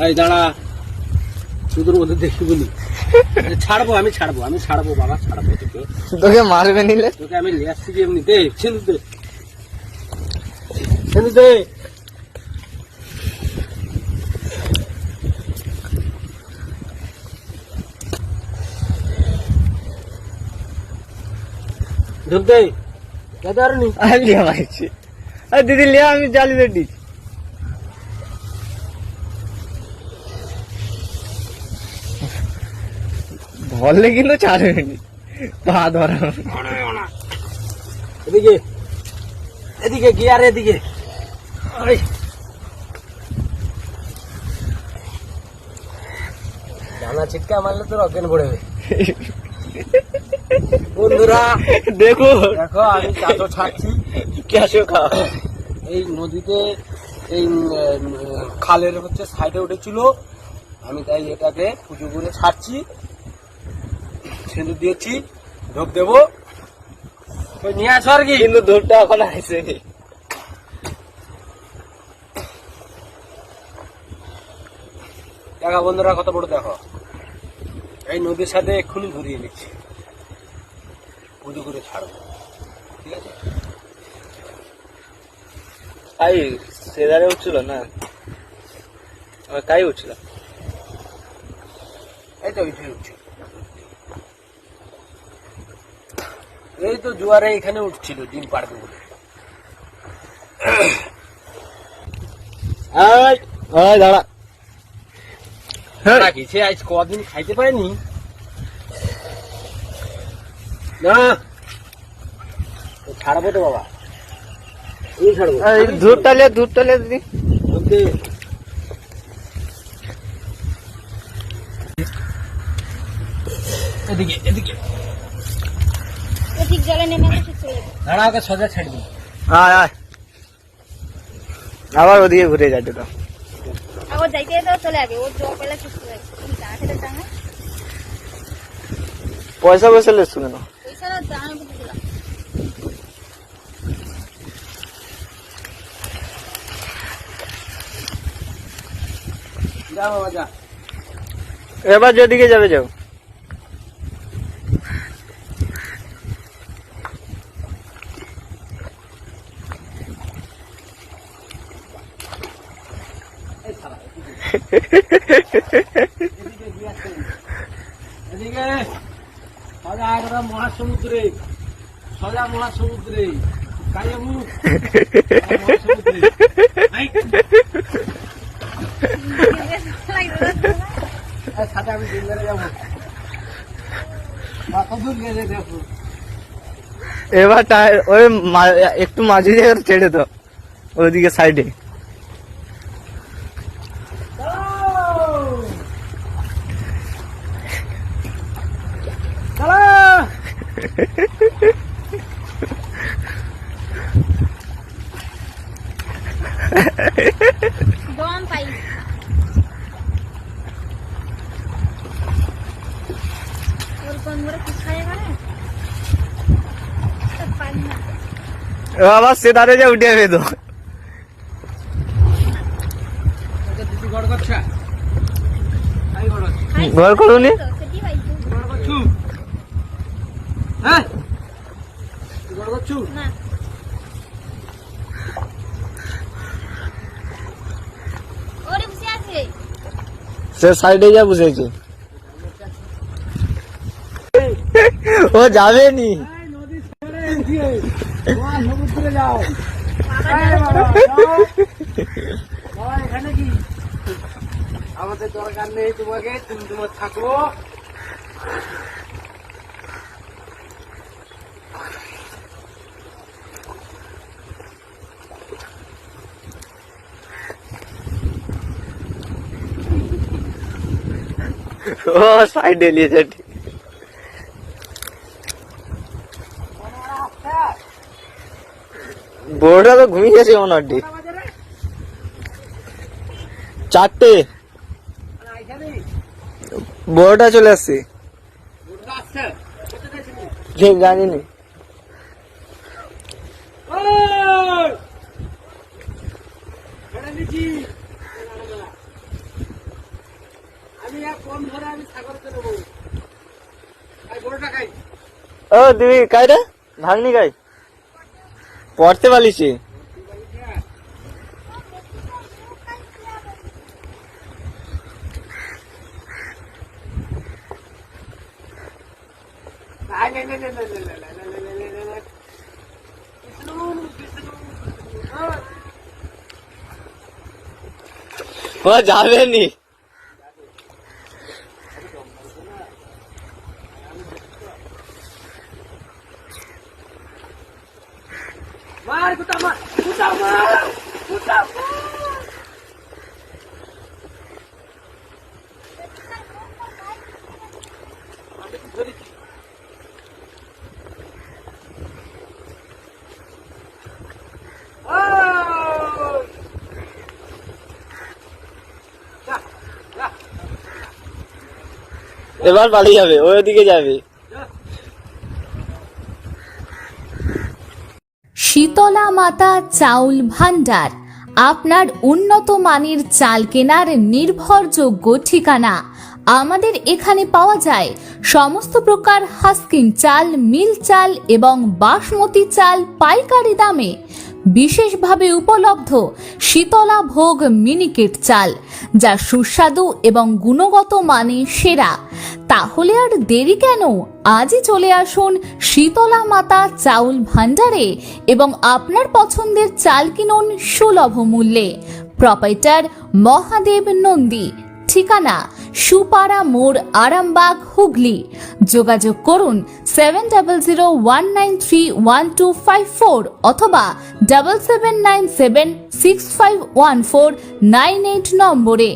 এই দাঁড়া, তোদের মধ্যে দেখি বলি ছাড়বো, আমি ছাড়বো বাবা, ছাড়বো তোকে। তোকে মারবে নিলে? তোকে আমি নিয়ে আসছি এমনিতে। সিন্ধু দে ঢুক দে। দিদি লিয়া, আমি জালি রেডি। ধরলে কিন্তু ছাড়বেনি, পা ধরা। এদিকে এদিকে গিয়ার, এদিকে ডানা ছিটকা মারলে তোর অজ্ঞান পড়বে। বন্ধুরা দেখো দেখো, আমি চাচো ছাড়ছি। এই নদীতে এই খালের হচ্ছে সাইডে উঠেছিল, আমি তাই এটাকে পুজো করে ছাড়ছি, সিঁদুর দিয়েছি, ঢোক দেবো। নিয়ে আসো আর কি, কিন্তু দুধটা এখন আসেনি। দেখো বন্ধুরা কত বড়, দেখো এই নদীর সাথে এক্ষুনি ঘুরিয়ে নিচ্ছি, পুজো করে ছাড়বো, ঠিক আছে? তাই সেদারে উঠছিল না, তাই উঠছিল। এই তো উঠে উঠছিল, এই তো জোয়ারে এখানে উঠছিল, ডিম পাড়বে বলে। দাঁড়া, সে আজ কদিন খাইতে পারেনি না, ছাড়বো তো বাবা, ছাড়বো। দুধটা লে দিদি। এদিকে এদিকে ঠিক জলে নেমে গেছে, চলে যাবে। দাঁড়া, ওকে সোজা ছেড়ে দিই। আয় আবার ওদিকে ঘুরে যাচ্ছে তো। আবার যাইতে তো চলে যাবে, ওর জল পেলে সুস্থ হয়ে যাবে। পয়সা লেছো কেন? পয়সা দাঁড়া করতে দিলাম। যা বাবা যা। এবার যেদিকে যাবে যাও। এদিকে সোজা একদম মহাসমুদ্রে, সোজা মহাসমুদ্রে, কালিয়ামুখ মহাসমুদ্রে। সাথে আমি দিনদারে যাবো, কত দূর গেলে দেখো। এবার ওই একটু মাঝে জায়গা ছেড়ে দাও, ওইদিকে সাইডে। দম পাই ওর কোন বড় কি খায় মানে তো পানি না। আবার সেদারে যা উঠে যাবে তো। দিদি গড় করছা, ঘর করুনি, সেটি পাইছো গড় করছু, হ্যাঁ গড় করছু না। ওরে বসে আছে, সে সাইডে যা বসেছে, ও যাবে নি। নদী ছেড়ে দিয়ে সমুদ্রে যাও। বাবা এখানে কি আমাদের দরকার নেই তোমাকে, তুমি তোমার থাকো। ও সাইডে নিয়েছে, বড়টা তো ঘুমিয়ে গেছে ওনারটি। 4টে বড়টা চলে আসছে, জানি নি। ও দিদি काय रे भागनी काय পড়তে পালিছি ও যাবে নি মার কুটা মার কুটা মার কুটা এবার পালিয়ে যাবে ওইদিকে যাবে শীতলা মাতা চাউল ভান্ডার আপনার উন্নত মানের চাল কেনার নির্ভরযোগ্য ঠিকানা। আমাদের এখানে পাওয়া যায় সমস্ত প্রকার হাস্কিং চাল, মিল চাল এবং বাসমতি চাল পাইকারি দামে। বিশেষভাবে উপলব্ধ শীতলা ভোগ মিনিকেট চাল, যা সুস্বাদু এবং গুণগত মানে সেরা। তাহলে আর দেরি কেন, আজই চলে আসুন শীতলা মাতা চাউল ভান্ডারে এবং আপনার পছন্দের চাল কিনুন সুলভ মূল্যে। প্রোপাইটার মহাদেব নন্দী, ঠিকানা সুপারা মোড়, আরামবাগ, হুগলি। যোগাযোগ করুন 7001931254 অথবা 7797651498 নম্বরে।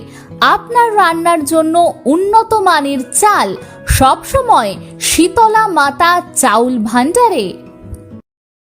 আপনার রান্নার জন্য উন্নত মানের চাল সবসময় শীতলা মাতা চাউল ভান্ডারে।